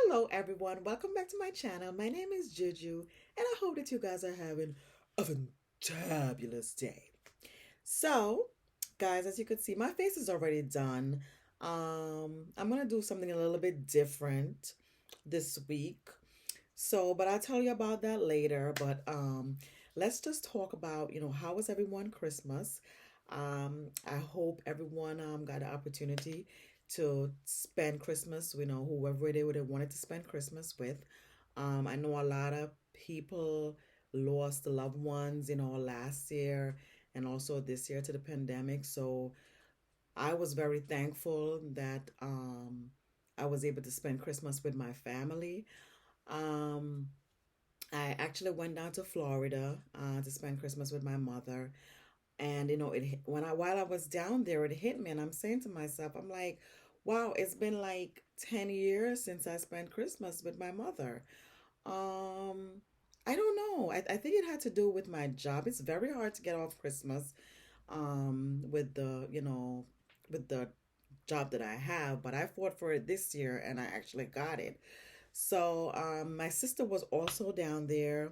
Hello, everyone. Welcome back to my channel. My name is Juju, and I hope that you guys are having a fantabulous day. So, guys, as you can see, my face is already done. I'm gonna do something a little bit different this week. But I'll tell you about that later. But let's just talk about, how was everyone Christmas? I hope everyone got the opportunity to spend Christmas, whoever they would have wanted to spend Christmas with. I know a lot of people lost loved ones, last year and also this year to the pandemic. So I was very thankful that I was able to spend Christmas with my family. Um, I actually went down to Florida to spend Christmas with my mother, and while I was down there, it hit me, and I'm saying to myself, I'm like, wow, it's been like 10 years since I spent Christmas with my mother. Um, I don't know. I think it had to do with my job. It's very hard to get off Christmas with the job that I have, but I fought for it this year and I actually got it. So my sister was also down there.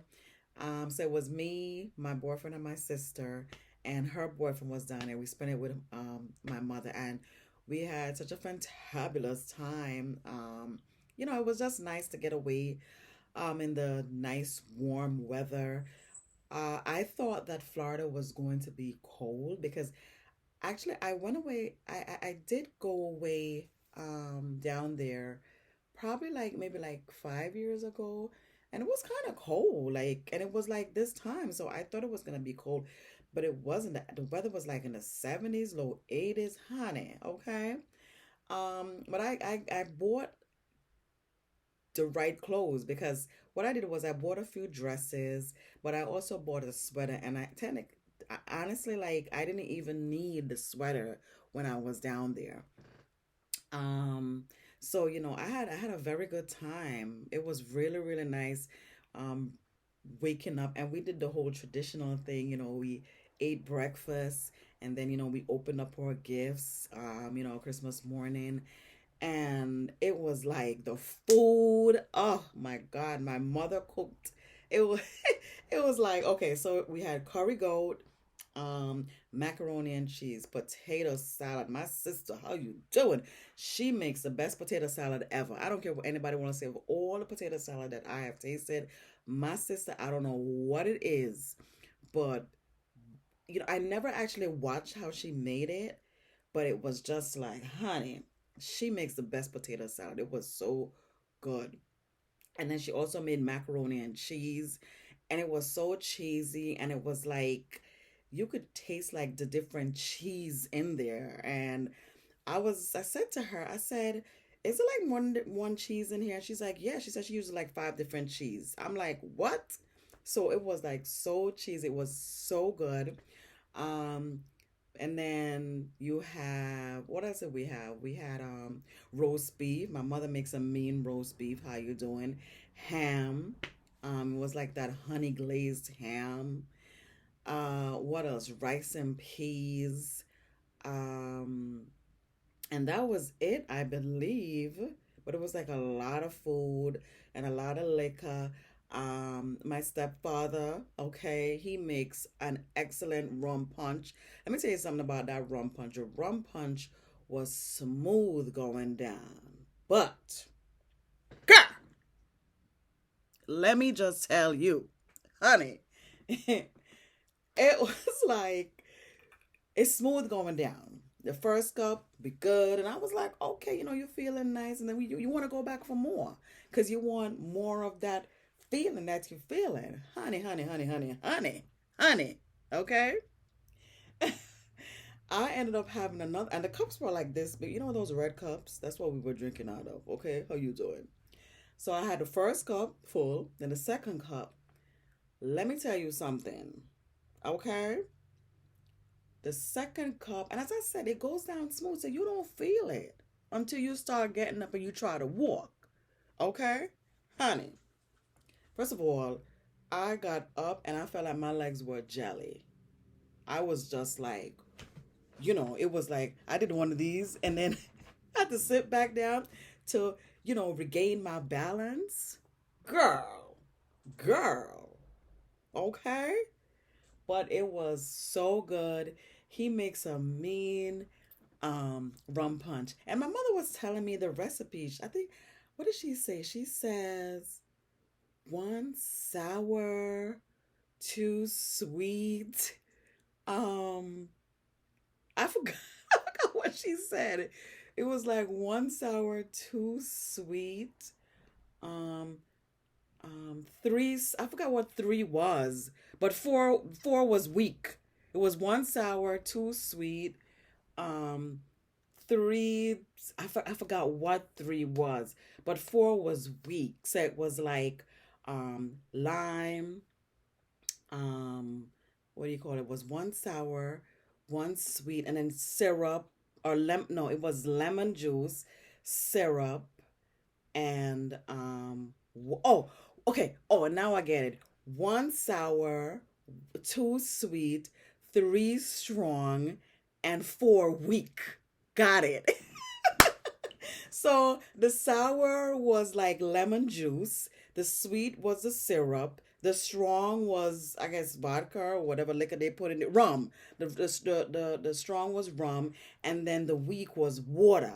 So it was me, my boyfriend, and my sister, and her boyfriend was down there. We spent it with my mother, and we had such a fantabulous time. It was just nice to get away in the nice warm weather. I thought that Florida was going to be cold because actually I went away. I did go away down there probably like maybe like 5 years ago, and it was kind of cold, like, and it was like this time, so I thought it was gonna be cold, but it wasn't. The weather was like in the 70s, low 80s, honey. Okay. But I bought the right clothes because what I did was I bought a few dresses, but I also bought a sweater, and honestly, like, I didn't even need the sweater when I was down there. Um, I had a very good time. It was really, really nice. Um, Waking up, and we did the whole traditional thing. We ate breakfast, and then we opened up our gifts. Christmas morning, and it was like the food. Oh my God, my mother cooked. It was it was like, okay, so we had curry goat, macaroni and cheese, potato salad. My sister, how you doing? She makes the best potato salad ever. I don't care what anybody want to say. Of all the potato salad that I have tasted, my sister, I don't know what it is, but I never actually watched how she made it, but it was just like, honey, she makes the best potato salad. It was so good. And then she also made macaroni and cheese, and it was so cheesy, and it was like you could taste like the different cheese in there. And I said to her, I said, is it like one cheese in here? And she's like, yeah. She said she uses like five different cheese. I'm like, what? So it was like so cheesy. It was so good. Um, and then you have, what else did we have? We had roast beef. My mother makes a mean roast beef. How you doing? Ham. It was like that honey glazed ham. What else? Rice and peas. Um, and that was it, I believe. But it was like a lot of food and a lot of liquor. My stepfather, okay, he makes an excellent rum punch. Let me tell you something about that rum punch. The rum punch was smooth going down. But, girl, let me just tell you, honey, it was like it's smooth going down. The first cup be good, and I was like, okay, you're feeling nice, and then you want to go back for more because you want more of that feeling that you're feeling, honey, honey, honey, honey, honey, honey. Okay. I ended up having another, and the cups were like this, but those red cups. That's what we were drinking out of. Okay, how you doing? So I had the first cup full, then the second cup. Let me tell you something. Okay, the second cup, and as I said, it goes down smooth, so you don't feel it until you start getting up and you try to walk. Okay? Honey, first of all, I got up and I felt like my legs were jelly. I was just like, it was like I did one of these and then I had to sit back down to regain my balance. Girl, girl, okay? But it was so good. He makes a mean rum punch. And my mother was telling me the recipe. I think, what did she say? She says one sour, two sweet. Um, I forgot, I forgot what she said. It was like one sour, two sweet, um, three. I forgot what three was, but four was weak. It was one sour, two sweet, um, three. I forgot what three was, but four was weak. So it was like, lime, um what do you call it, was one sour, one sweet, and then syrup, or no, it was lemon juice, syrup, and oh, okay, oh, now I get it. One sour, two sweet, three strong, and four weak. Got it. So the sour was like lemon juice. The sweet was the syrup. The strong was, I guess, vodka or whatever liquor they put in it. Rum. The strong was rum, and then the weak was water.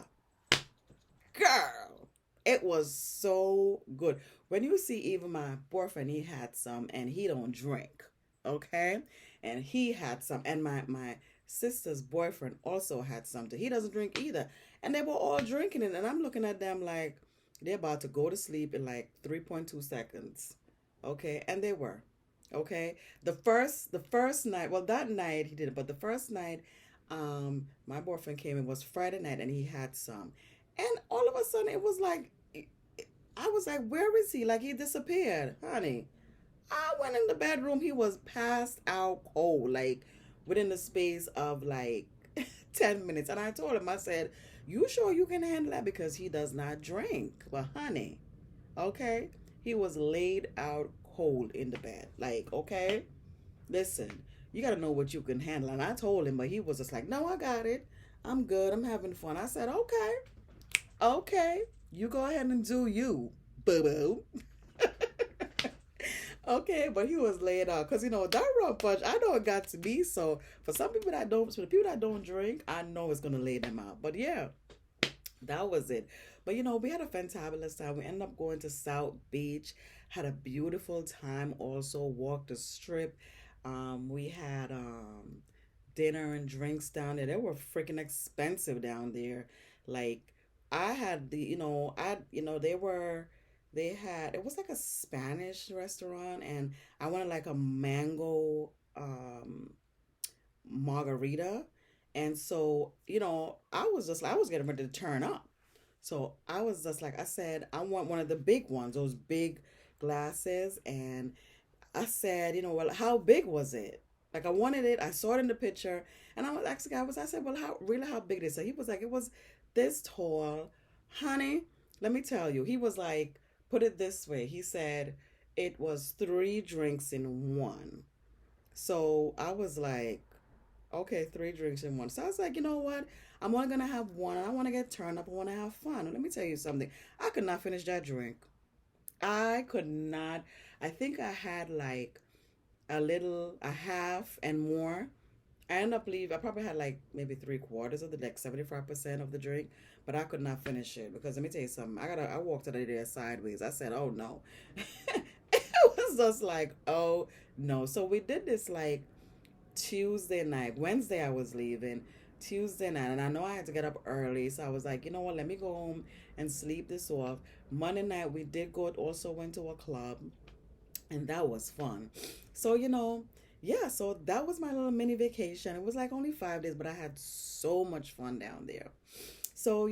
Girl, it was so good. When you see, even my boyfriend, he had some, and he don't drink, okay? And he had some, and my sister's boyfriend also had something. He doesn't drink either, and they were all drinking it, and I'm looking at them like they're about to go to sleep in like 3.2 seconds, okay? And they were, okay. The first night, well, that night he did it, but the first night, my boyfriend came. It was Friday night, and he had some, and all of a sudden, it was like, I was like, where is he? Like, he disappeared, honey. I went in the bedroom. He was passed out cold, like within the space of like 10 minutes. And I told him, I said, you sure you can handle that? Because he does not drink. But, honey, okay? He was laid out cold in the bed. Like, okay? Listen, you got to know what you can handle. And I told him, but he was just like, no, I got it. I'm good. I'm having fun. I said, okay. Okay, you go ahead and do you, boo boo. Okay, but he was laid out because that rum punch. I know it got to me. So for some people that don't, for the people that don't drink, I know it's gonna lay them out. But yeah, that was it. But we had a fantabulous time. We ended up going to South Beach, had a beautiful time. Also walked the strip. We had dinner and drinks down there. They were freaking expensive down there. Like, I had they had, it was like a Spanish restaurant, and I wanted like a mango margarita. And so, I was getting ready to turn up. So I was just like, I said, I want one of the big ones, those big glasses. And I said, well, how big was it? Like, I wanted it. I saw it in the picture, and I was asking the guy, I said, well, how big is it? He was like, it was this tall, honey. Let me tell you, he was like, put it this way. He said it was three drinks in one. So I was like, okay, three drinks in one. So I was like, you know what? I'm only gonna have one, and I want to get turned up. I want to have fun. Let me tell you something. I could not finish that drink. I could not. I think I had like a half and more. I ended up leaving. I probably had like maybe three quarters of the deck, 75% of the drink, but I could not finish it because let me tell you something. I walked out of there sideways. I said, oh no. It was just like, oh no. So we did this like Tuesday night. Wednesday I was leaving. Tuesday night, and I know I had to get up early, so I was like, you know what, let me go home and sleep this off. Monday night we did go, also went to a club, and that was fun. So, yeah, so that was my little mini vacation. It was like only 5 days, but I had so much fun down there. So,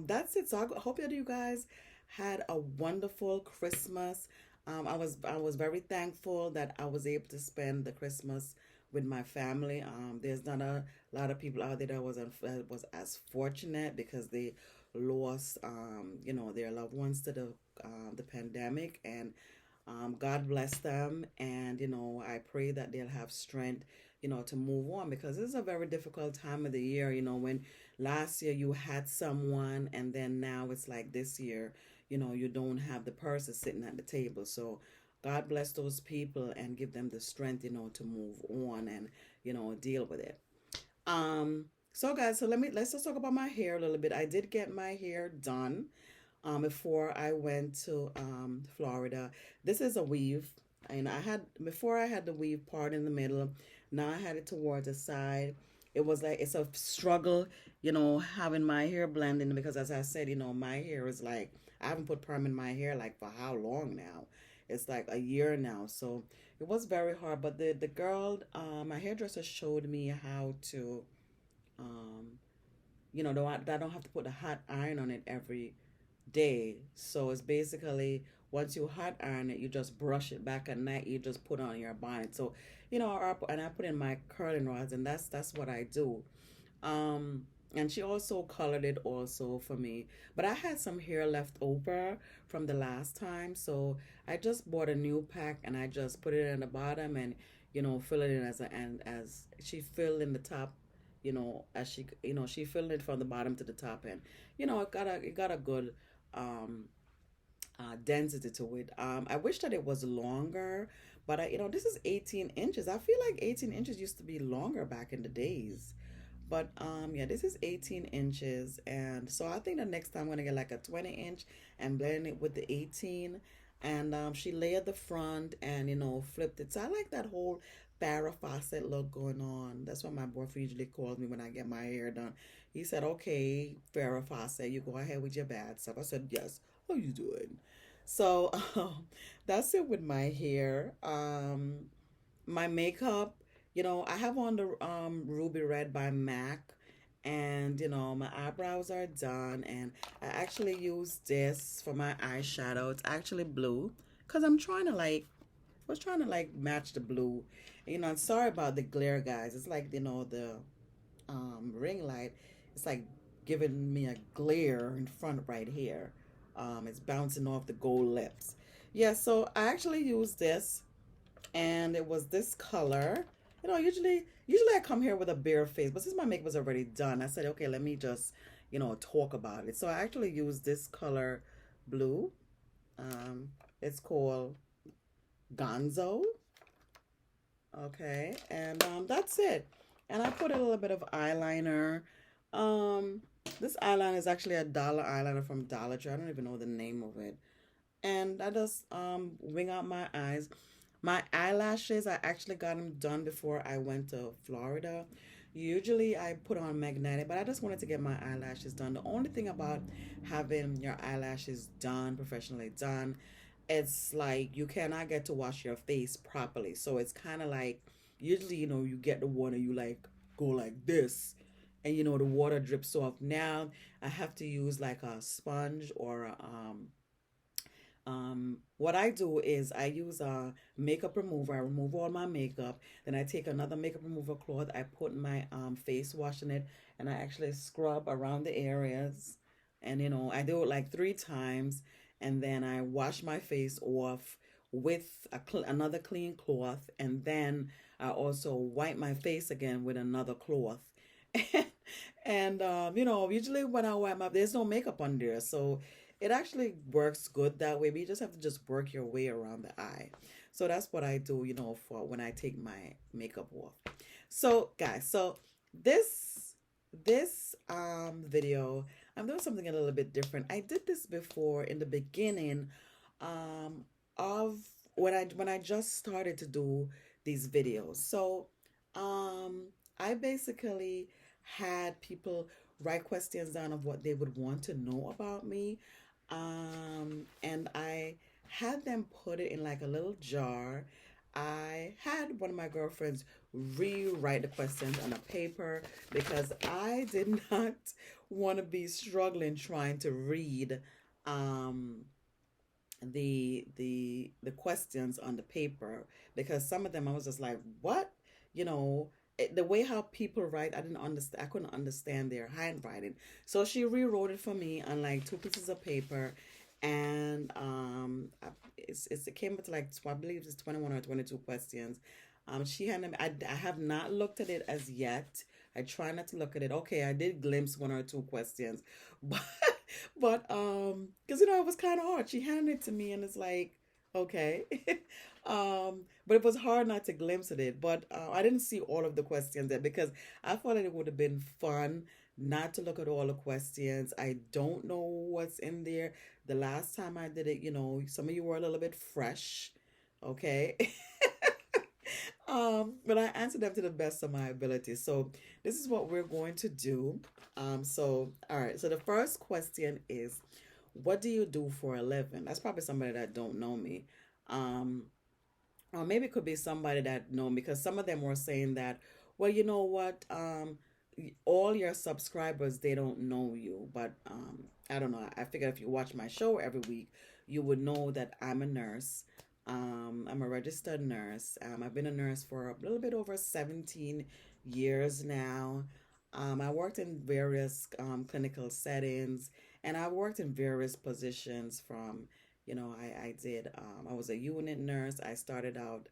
that's it. So I hope that you guys had a wonderful Christmas. I was very thankful that I was able to spend the Christmas with my family. There's not a lot of people out there that was as fortunate because they lost their loved ones to the pandemic. And God bless them, and I pray that they'll have strength, to move on, because this is a very difficult time of the year, when last year you had someone and then now it's like this year, you don't have the person sitting at the table. So God bless those people and give them the strength, to move on and, deal with it. So guys, so let's just talk about my hair a little bit. I did get my hair done before I went to Florida. This is a weave, and I had the weave part in the middle. Now I had it towards the side. It was like it's a struggle, having my hair blending, because as I said, my hair is like I haven't put perm in my hair like for how long now? It's like a year now. So it was very hard. But the girl, my hairdresser showed me how to um I don't have to put a hot iron on it every day. So it's basically once you hot iron it, you just brush it back at night. You just put on your bonnet. So and I put in my curling rods, and that's what I do. And she also colored it also for me. But I had some hair left over from the last time, so I just bought a new pack and I just put it in the bottom and fill it in as she filled in the top. As she filled it from the bottom to the top, and it got a good um density to it. I wish that it was longer, but this is 18 inches. I feel like 18 inches used to be longer back in the days. But yeah, this is 18 inches, and so I think the next time I'm gonna get like a 20-inch and blend it with the 18. And she layered the front and flipped it. So I like that whole Farrah Fawcett look going on. That's what my boyfriend usually calls me when I get my hair done. He said, "Okay, Farrah Fawcett, you go ahead with your bad stuff." I said, "Yes." How you doing? So that's it with my hair. My makeup, I have on the Ruby Red by MAC, and my eyebrows are done, and I actually use this for my eyeshadow. It's actually blue because I'm trying to like was trying to like match the blue. I'm sorry about the glare, guys. It's like the ring light. It's like giving me a glare in front right here. It's bouncing off the gold lips. Yeah, so I actually use this, and it was this color. Usually I come here with a bare face, but since my makeup was already done, I said, okay, let me just talk about it. So I actually used this color blue. It's called Gonzo. Okay, and that's it. And I put a little bit of eyeliner. Um, this eyeliner is actually a dollar eyeliner from Dollar Tree. I don't even know the name of it. And I just wing out my eyes. My eyelashes, I actually got them done before I went to Florida. Usually I put on magnetic, but I just wanted to get my eyelashes done. The only thing about having your eyelashes done, professionally done, it's like you cannot get to wash your face properly. So it's kind of like usually, you get the water, you like go like this, and the water drips off. Now I have to use like a sponge or what I do is I use a makeup remover. I remove all my makeup. Then I take another makeup remover cloth. I put my face wash in it, and I actually scrub around the areas. And I do it like 3 times, and then I wash my face off with another clean cloth, and then I also wipe my face again with another cloth. And usually when I wipe my, there's no makeup on there, so it actually works good that way. But you just have to just work your way around the eye. So that's what I do, for when I take my makeup off. So guys, so this video, I'm doing something a little bit different. I did this before in the beginning of when I just started to do these videos. So I basically had people write questions down of what they would want to know about me. And I had them put it in like a little jar. I had one of my girlfriends rewrite the questions on a paper because I did not want to be struggling trying to read um the questions on the paper, because some of them I was just like, what? You know, the way how people write, I didn't understand. I couldn't understand their handwriting. So she rewrote it for me on like 2 pieces of paper, and it came up to like I believe it's 21 or 22 questions. She hadn't. I have not looked at it as yet. I try not to look at it. Okay, I did glimpse one or two questions, but because it was kind of hard. She handed it to me, and it's like, okay, but it was hard not to glimpse at it. But I didn't see all of the questions there because I thought that it would have been fun not to look at all the questions. I don't know what's in there. The last time I did it, some of you were a little bit fresh, okay. But I answered them to the best of my ability. So this is what we're going to do. All right. So the first question is, what do you do for a living? That's probably somebody that don't know me. Um, or maybe it could be somebody that know me because some of them were saying that, well, you know what? All your subscribers, they don't know you. But I don't know. I figured if you watch my show every week, you would know that I'm a nurse. I'm a registered nurse. I've been a nurse for a little bit over 17 years now. I worked in various clinical settings and I worked in various positions from, I was a unit nurse. I started out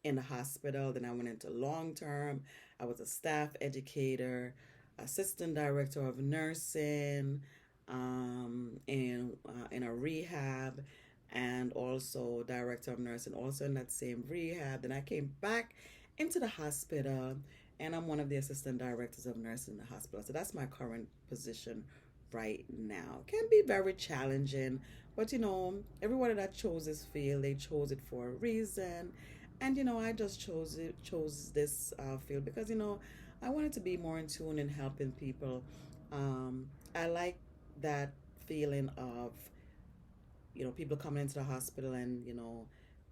in the hospital. Then I went into long term. I was a staff educator, assistant director of nursing, in a rehab, and also director of nursing, also in that same rehab. Then I came back into the hospital, and I'm one of the assistant directors of nursing in the hospital. So that's my current position right now. Can be very challenging, but everybody that chose this field, they chose it for a reason. And I just chose this field because I wanted to be more in tune in helping people. I like that feeling of people coming into the hospital and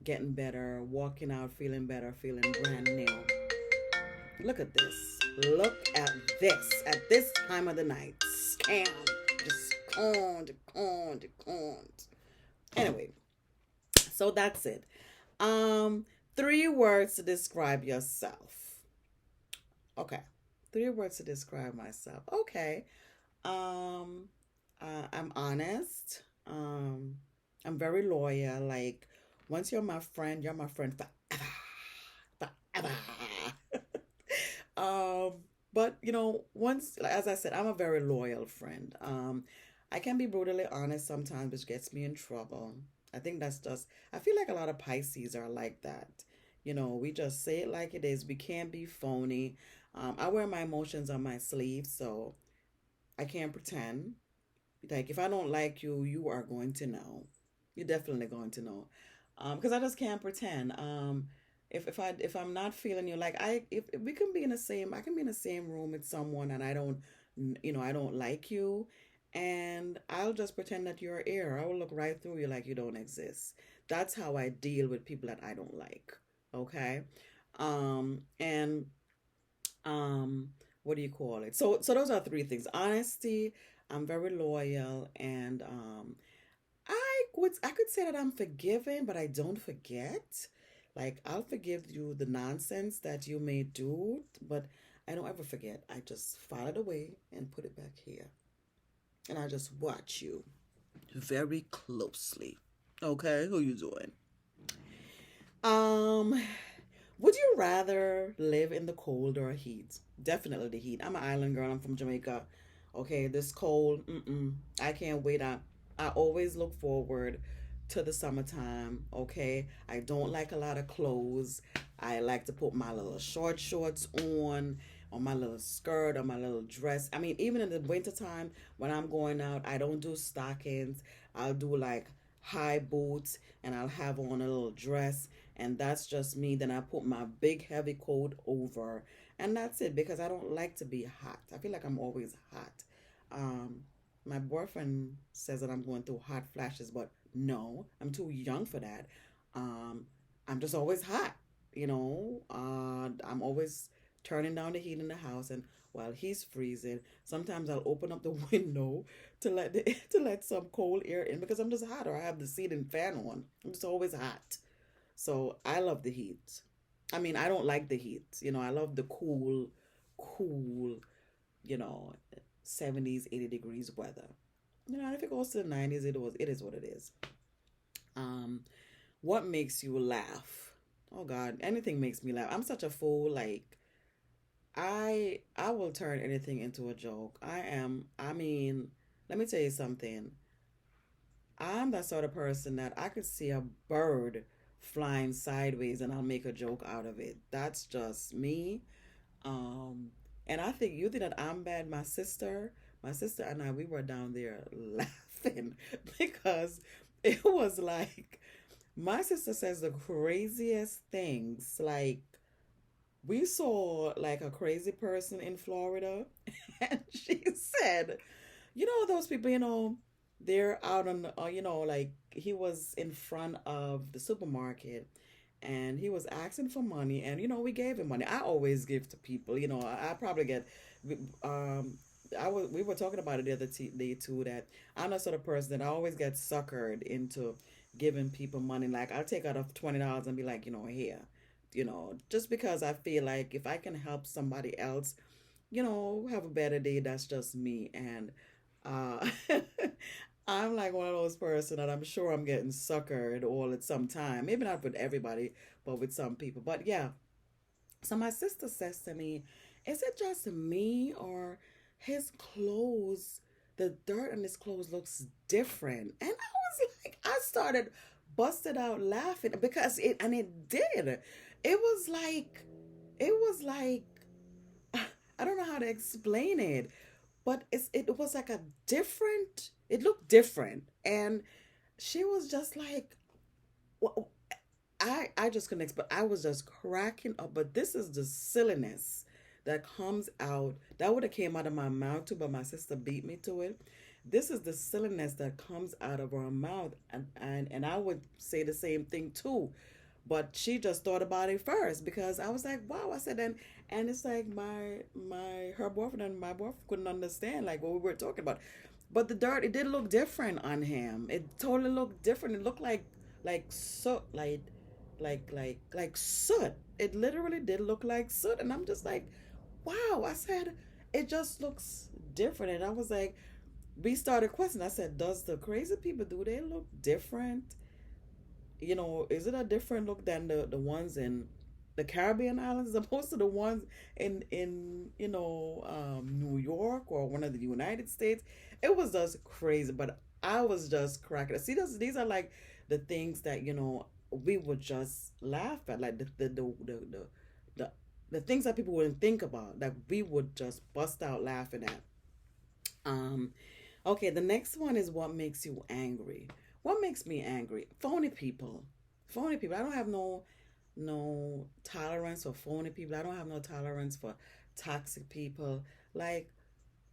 getting better, walking out feeling better, feeling brand new. Look at this. Look at this. At this time of the night, scam. Just can't. Anyway, so that's it. Um, 3 words to describe yourself. Okay. 3 words to describe myself. Okay. Um, I'm honest. I'm very loyal. Like, once you're my friend forever. Forever. um, but once, like, as I said, I'm a very loyal friend. I can be brutally honest sometimes, which gets me in trouble. I think that's just, I feel like a lot of Pisces are like that. We just say it like it is. We can't be phony. I wear my emotions on my sleeve, so I can't pretend. Like, if I don't like you, you are going to know. You're definitely going to know. Because I just can't pretend. If I'm not feeling you, like, if we can be in the same, I can be in the same room with someone and I don't like you, and I'll just pretend that you're here. I will look right through you like you don't exist. That's how I deal with people that I don't like. Okay. And what do you call it? So those are 3 things. Honesty, I'm very loyal, and I could say that I'm forgiving, but I don't forget. Like, I'll forgive you the nonsense that you may do, but I don't ever forget. I just file it away and put it back here. And I just watch you very closely. Okay, who you doing? Um, would you rather live in the cold or heat? Definitely the heat. I'm an island girl. I'm from Jamaica. Okay, this cold, I can't wait. I always look forward to the summertime. Okay, I don't like a lot of clothes. I like to put my little short shorts on, or my little skirt, or my little dress. I mean, even in the wintertime when I'm going out, I don't do stockings. I'll do like high boots, and I'll have on a little dress, and that's just me. Then I put my big heavy coat over, and that's it, because I don't like to be hot. I feel like I'm always hot. Um, my boyfriend says that I'm going through hot flashes, but no, I'm too young for that. Um, I'm just always hot. I'm always turning down the heat in the house, and while he's freezing, sometimes I'll open up the window to to let some cold air in because I'm just hot, or I have the ceiling fan on. I'm just always hot. So I love the heat. I mean, I don't like the heat. I love the cool, you know, 70s, 80 degrees weather. If it goes to the 90s, it is what it is. Um, what makes you laugh? Oh God, anything makes me laugh. I'm such a fool. Like I will turn anything into a joke. I mean, let me tell you something. I'm that sort of person that I could see a bird flying sideways and I'll make a joke out of it. That's just me. Um, and I think you think that I'm bad. My sister and I, we were down there laughing because it was like my sister says the craziest things. Like we saw like a crazy person in Florida, and she said, you know, those people, they're out on, like he was in front of the supermarket and he was asking for money, and we gave him money. I always give to people. I probably get, um, we were talking about it the other day too, that I'm the sort of person that I always get suckered into giving people money. Like I'll take out of $20 and be like, here, just because I feel like if I can help somebody else, have a better day, that's just me. And uh, I'm like one of those person that I'm sure I'm getting suckered all at some time. Maybe not with everybody, but with some people. But yeah, so my sister says to me, is it just me or his clothes, the dirt on his clothes looks different? And I was like, I started busted out laughing because it did. It was like, it was like, I don't know how to explain it, but it was like a different, it looked different. And she was just like, well, I just couldn't explain. I was just cracking up. But this is the silliness that comes out. That would have came out of my mouth too, but my sister beat me to it. This is the silliness that comes out of her mouth, and I would say the same thing too. But she just thought about it first because I was like, wow. I said, and it's like my her boyfriend and my boyfriend couldn't understand like what we were talking about. But the dirt, it did look different on him. It totally looked different. It looked like soot, like soot. It literally did look like soot, and I'm just like, wow. I said, it just looks different, and I was like, we started questioning. I said, does the crazy people, do they look different? Is it a different look than the ones in the Caribbean islands as opposed to the ones in New York or one of the United States? It was just crazy, but I was just cracking. See, these are like the things that we would just laugh at, like the, the things that people wouldn't think about, that we would just bust out laughing at. Um, Okay, the next one is what makes you angry. What makes me angry? Phony people. Phony people. I don't have no tolerance for phony people. I don't have no tolerance for toxic people. Like,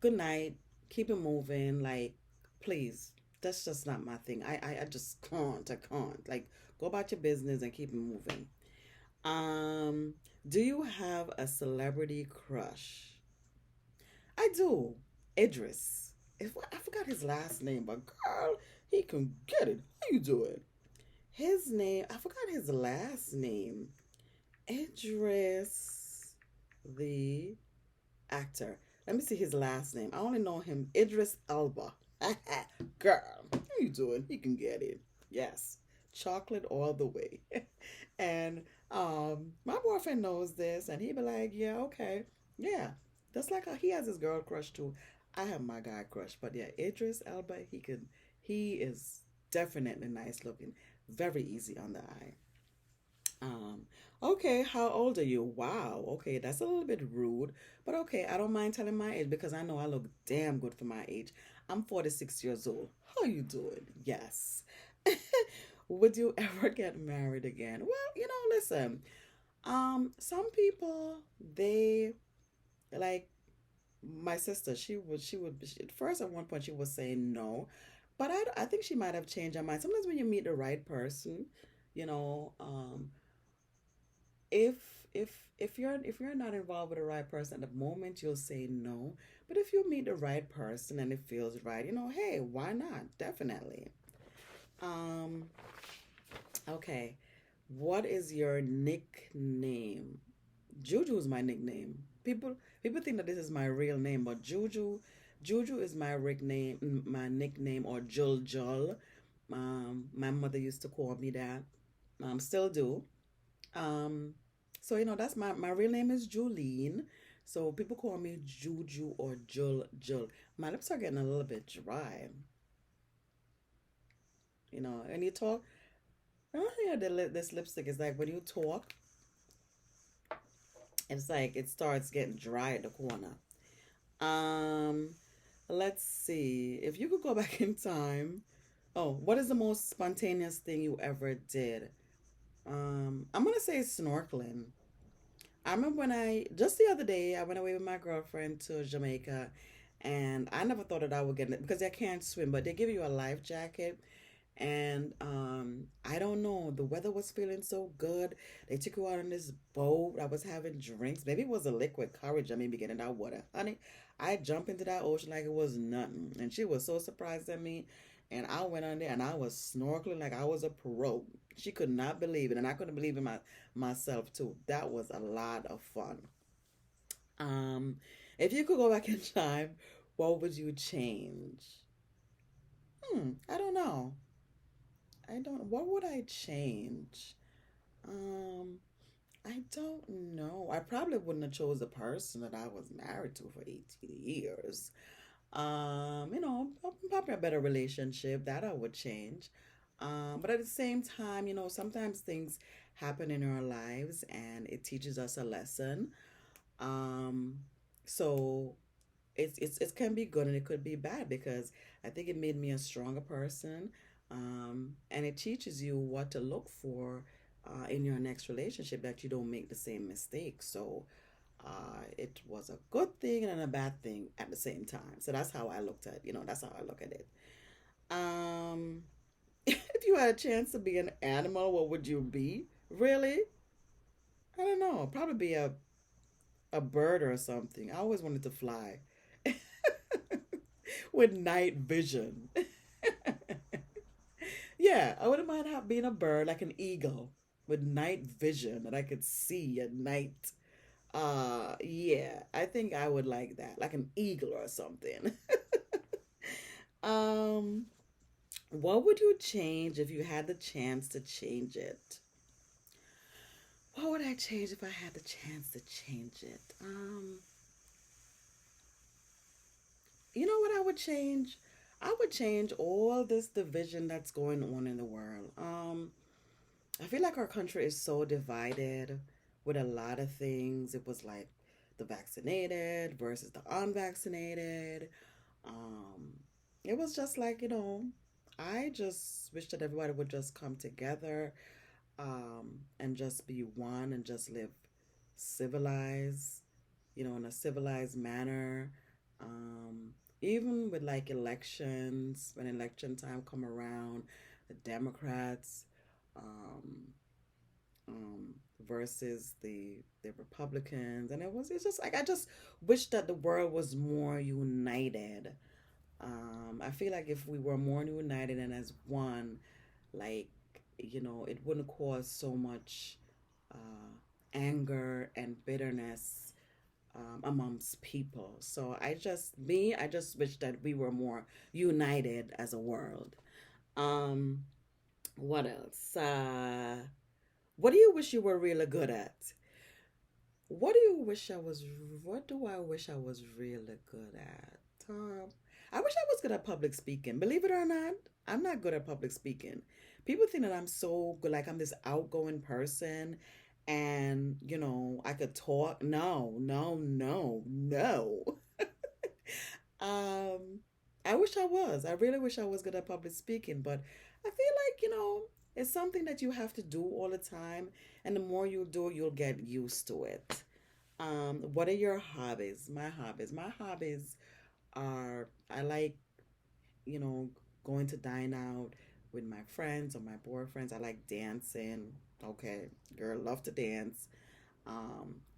good night. Keep it moving. Like, please. That's just not my thing. I just can't. I can't. Like, go about your business and keep it moving. Um, do you have a celebrity crush? I do. Idris. I forgot his last name, but girl, he can get it. How you doing? His name, I forgot his last name. Idris, the actor. Let me see his last name. I only know him, Idris Elba. Girl, how you doing? He can get it. Yes, chocolate all the way. And my boyfriend knows this, and he be like, yeah, okay, yeah. That's like he has his girl crush too. I have my guy crush, but yeah, Idris Elba, he is definitely nice looking, very easy on the eye. Um, okay, how old are you? Wow, okay, that's a little bit rude, but okay, I don't mind telling my age because I know I look damn good for my age. I'm 46 years old. How you doing? Yes. Would you ever get married again? Well, listen. Some people, they like my sister. At first at one point she was saying no, but I think she might have changed her mind. Sometimes when you meet the right person, you know, if if you're not involved with the right person at the moment, you'll say no. But if you meet the right person and it feels right, hey, why not? Definitely. Um, okay. What is your nickname? Juju is my nickname. People think that this is my real name, but Juju is my nickname, or Jul Jul. My mother used to call me that. Still do. Um, so that's my real name is Julene. So people call me Juju or Jul. My lips are getting a little bit dry. And you talk. Oh yeah, this lipstick is like when you talk, it's like it starts getting dry at the corner. Um, let's see. If you could go back in time, oh, what is the most spontaneous thing you ever did? I'm gonna say snorkeling. I remember when I just the other day I went away with my girlfriend to Jamaica, and I never thought that I would get it because I can't swim, but they give you a life jacket. And I don't know, the weather was feeling so good. They took you out on this boat. I was having drinks. Maybe it was a liquid courage. I mean, getting that water. Honey, I jumped into that ocean like it was nothing. And she was so surprised at me. And I went on there and I was snorkeling like I was a pro. She could not believe it. And I couldn't believe it myself too. That was a lot of fun. Um, if you could go back in time, what would you change? I don't know. I don't. What would I change? Um, I don't know. I probably wouldn't have chose the person that I was married to for 18 years. Probably a better relationship that I would change. But at the same time, sometimes things happen in our lives and it teaches us a lesson. Um, so it can be good and it could be bad because I think it made me a stronger person, and it teaches you what to look for in your next relationship that you don't make the same mistakes. So it was a good thing and a bad thing at the same time. So that's how I looked at that's how I look at it. Um, if you had a chance to be an animal, what would you be? Really? I don't know. Probably be a bird or something. I always wanted to fly with night vision. Yeah, I wouldn't mind being a bird like an eagle with night vision that I could see at night. Yeah, I think I would like that, like an eagle or something. um, what would you change if you had the chance to change it? What would I change if I had the chance to change it? You know what I would change? I would change all this division that's going on in the world. I feel like our country is so divided with a lot of things. It was like the vaccinated versus the unvaccinated. Um, it was just like, I just wish that everybody would just come together, and just be one and just live civilized, in a civilized manner. Um, Even with like elections, when election time come around, the Democrats, um, um, versus the Republicans, and it's just like I just wish that the world was more united. I feel like if we were more united and as one, like it wouldn't cause so much anger and bitterness amongst people. So I just wish that we were more united as a world. Um, what else? What do you wish you were really good at? What do you wish I was? What do I wish I was really good at? I wish I was good at public speaking. Believe it or not, I'm not good at public speaking. People think that I'm so good, like I'm this outgoing person, and I could talk. No, no, no, no. Um, I wish I was. I really wish I was good at public speaking, but I feel like, it's something that you have to do all the time, and the more you do, you'll get used to it. What are your hobbies? My hobbies are I like, you know, going to dine out with my friends or my boyfriends. I like dancing. Okay, girl, love to dance.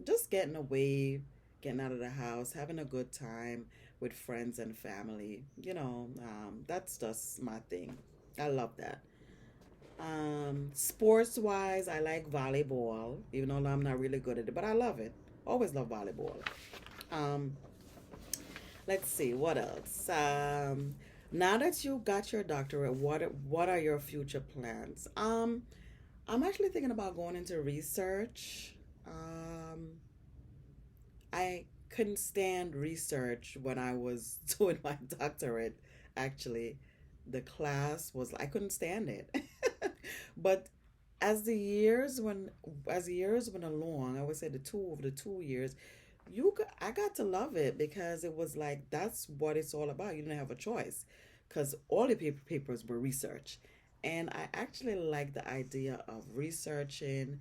Just getting away, getting out of the house, having a good time with friends and family. That's just my thing. I love that. Sports wise, I like volleyball, even though I'm not really good at it, but I love it. Always love volleyball. Um, let's see what else. Now that you got your doctorate, what are your future plans? I'm actually thinking about going into research. Um, I couldn't stand research when I was doing my doctorate. Actually, the class was I couldn't stand it. But as the years when as the years went along, I would say the two over the 2 years, I got to love it because it was like that's what it's all about. You didn't have a choice because all the papers were research, and I actually like the idea of researching,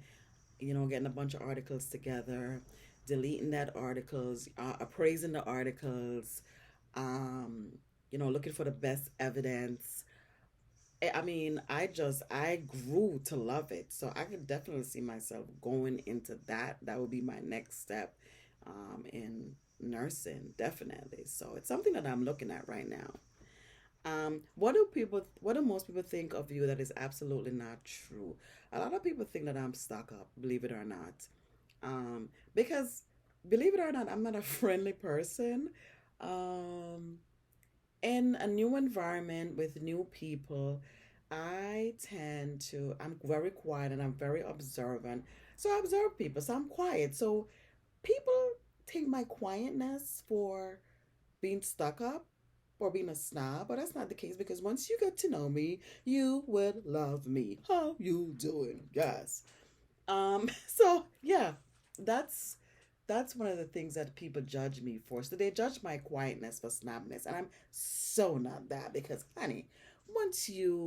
getting a bunch of articles together, deleting that articles, appraising the articles, um, looking for the best evidence. I mean, I grew to love it. So I could definitely see myself going into that. That would be my next step in nursing, definitely. So it's something that I'm looking at right now. What do most people think of you that is absolutely not true? A lot of people think that I'm stuck up, believe it or not. Because believe it or not, I'm not a friendly person. Um, in a new environment with new people, I'm very quiet and I'm very observant. So I observe people, so I'm quiet. So people take my quietness for being stuck up or being a snob, but that's not the case because once you get to know me, you will love me. How you doing? Yes. So yeah, that's that's one of the things that people judge me for. So they judge my quietness for snobness, and I'm so not that because, honey,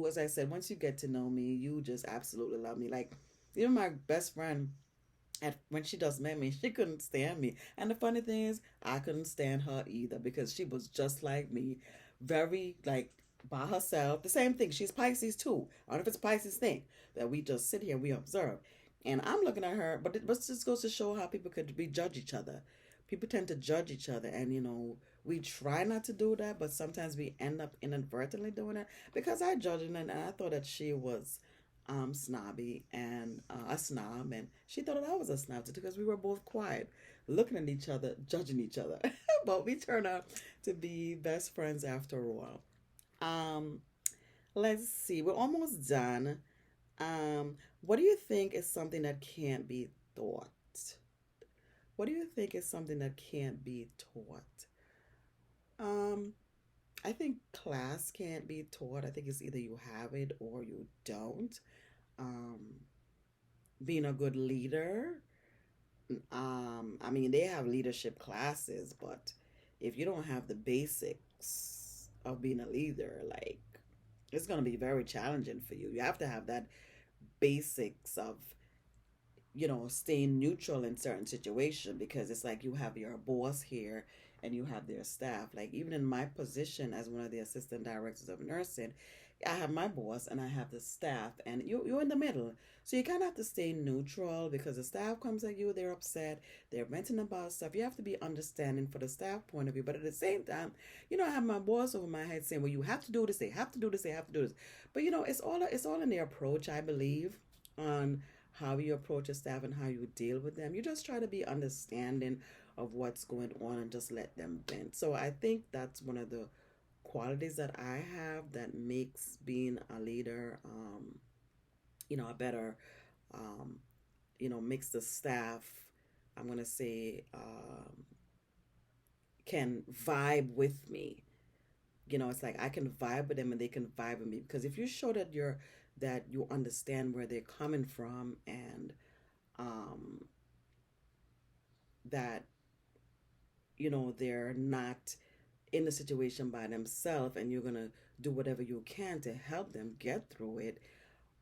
as I said, once you get to know me, you just absolutely love me. Like even my best friend, when she just met me, she couldn't stand me. And the funny thing is, I couldn't stand her either because she was just like me, very like by herself. The same thing. She's Pisces too. I don't know if it's a Pisces thing that we just sit here, we observe. And I'm looking at her, but it just goes to show how people could be judge each other. People tend to judge each other, and we try not to do that, but sometimes we end up inadvertently doing it because I judged her, and I thought that she was snobby and a snob, and she thought that I was a snob too because we were both quiet, looking at each other, judging each other. But we turned out to be best friends after a while. Um, let's see, we're almost done. What do you think is something that can't be taught? What do you think is something that can't be taught? Um, I think class can't be taught. I think it's either you have it or you don't. Um, Being a good leader, I mean, they have leadership classes, but if you don't have the basics of being a leader, like it's going to be very challenging for you. You have to have that basics of staying neutral in certain situations because it's like you have your boss here and you have their staff. Like even in my position as one of the assistant directors of nursing, I have my boss and I have the staff, and you're in the middle. So you kind of have to stay neutral because the staff comes at you, they're upset, they're venting about stuff. You have to be understanding for the staff point of view, but at the same time, I have my boss over my head saying, "Well, you have to do this, they have to do this, they have to do this." But it's all in the approach, I believe, on how you approach a staff and how you deal with them. You just try to be understanding of what's going on and just let them vent. So I think that's one of the qualities that I have that makes being a leader, a better, um, makes the staff, I'm going to say, can vibe with me. It's like I can vibe with them and they can vibe with me because if you show that you understand where they're coming from and um, that they're not in the situation by themselves and you're gonna do whatever you can to help them get through it,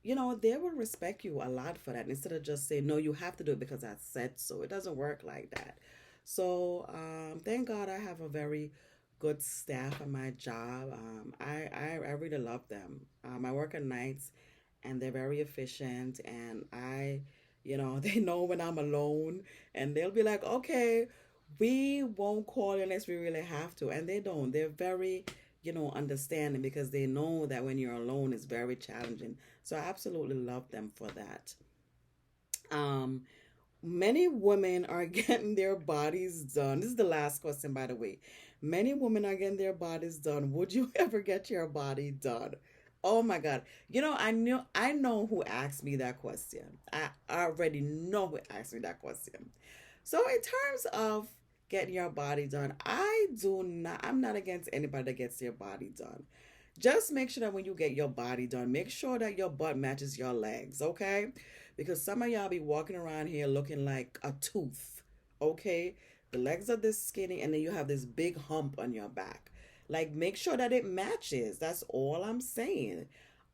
they will respect you a lot for that instead of just saying, no, you have to do it because I said so. It doesn't work like that. So thank God I have a very good staff at my job. I really love them. I work at nights and they're very efficient, and they know when I'm alone, and they'll be like, okay, we won't call unless we really have to, and they don't. They're very understanding because they know that when you're alone it's very challenging. So I absolutely love them for that. um Many women are getting their bodies done. This is the last question, by the way. Many women are getting their bodies done. Would you ever get your body done? Oh my God. I know who asked me that question. I already know who asked me that question. So in terms of getting your body done, I'm not against anybody that gets their body done. Just make sure that when you get your body done, make sure that your butt matches your legs, okay? Because some of y'all be walking around here looking like a tooth, okay? The legs are this skinny and then you have this big hump on your back. Like make sure that it matches. That's all I'm saying.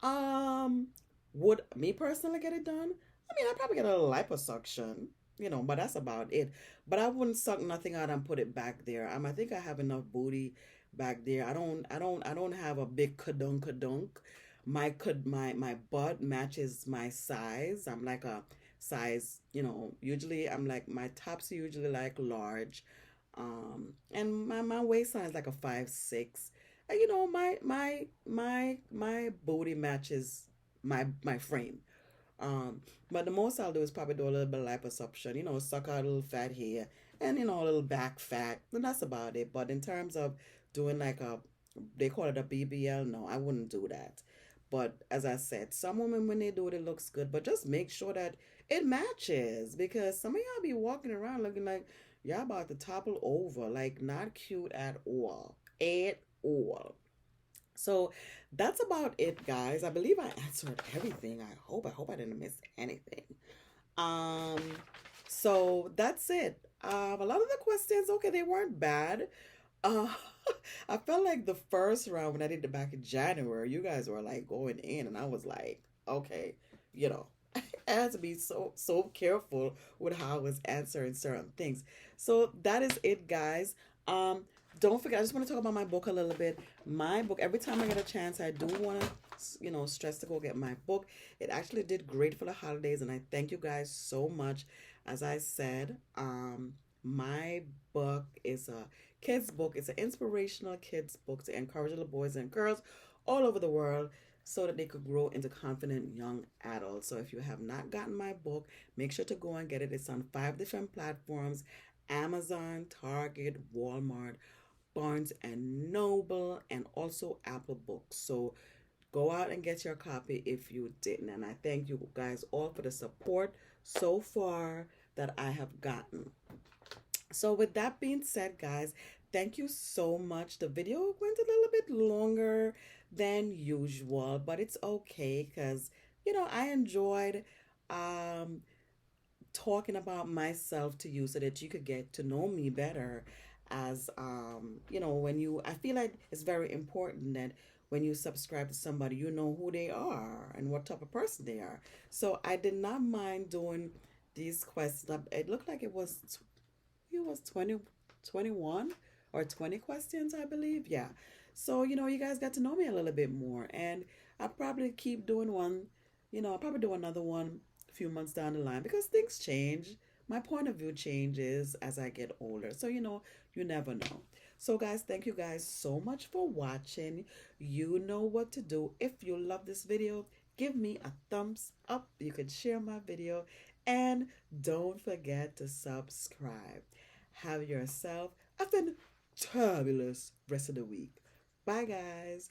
Um, would me personally get it done? I mean, I'd probably get a liposuction, but that's about it. But I wouldn't suck nothing out and put it back there. I think I have enough booty back there. I don't have a big kadunk kadunk. My butt matches my size. I'm like a size, usually I'm like my tops are usually like large. And my waistline is like a 5'6". And my booty matches my frame. Um, but the most I'll do is probably do a little bit of liposuction, suck out a little fat here and, a little back fat. And that's about it. But in terms of doing like they call it a BBL, no, I wouldn't do that. But as I said, some women, when they do it, it looks good. But just make sure that it matches because some of y'all be walking around looking like y'all about to topple over. Like, not cute at all. At all. So that's about it, guys. I believe I answered everything. I hope I didn't miss anything. Um, so that's it. A lot of the questions, okay, they weren't bad. Uh, I felt like the first round when I did it back in January, you guys were like going in, and I was like, okay, you know, I had to be so careful with how I was answering certain things. So that is it, guys. Um, don't forget, I just want to talk about my book a little bit. My book, every time I get a chance, I do want to, stress to go get my book. It actually did great for the holidays, and I thank you guys so much. As I said, my book is a kids book. It's an inspirational kids book to encourage little boys and girls all over the world so that they could grow into confident young adults. So if you have not gotten my book, make sure to go and get it. It's on 5 different platforms: Amazon, Target, Walmart, Barnes and Noble, and also Apple Books. So go out and get your copy if you didn't. And I thank you guys all for the support so far that I have gotten. So with that being said, guys, thank you so much. The video went a little bit longer than usual, but it's okay because I enjoyed um talking about myself to you so that you could get to know me better. As when you I feel like it's very important that when you subscribe to somebody, you know who they are and what type of person they are. So I did not mind doing these questions. It looked like it was 21 or 20 questions, I believe. Yeah. So, you guys got to know me a little bit more. And I'll probably keep doing one. I'll probably do another one a few months down the line because things change. My point of view changes as I get older. So, you never know. So, guys, thank you guys so much for watching. You know what to do. If you love this video, give me a thumbs up. You can share my video. And don't forget to subscribe. Have yourself a fantabulous rest of the week. Bye, guys.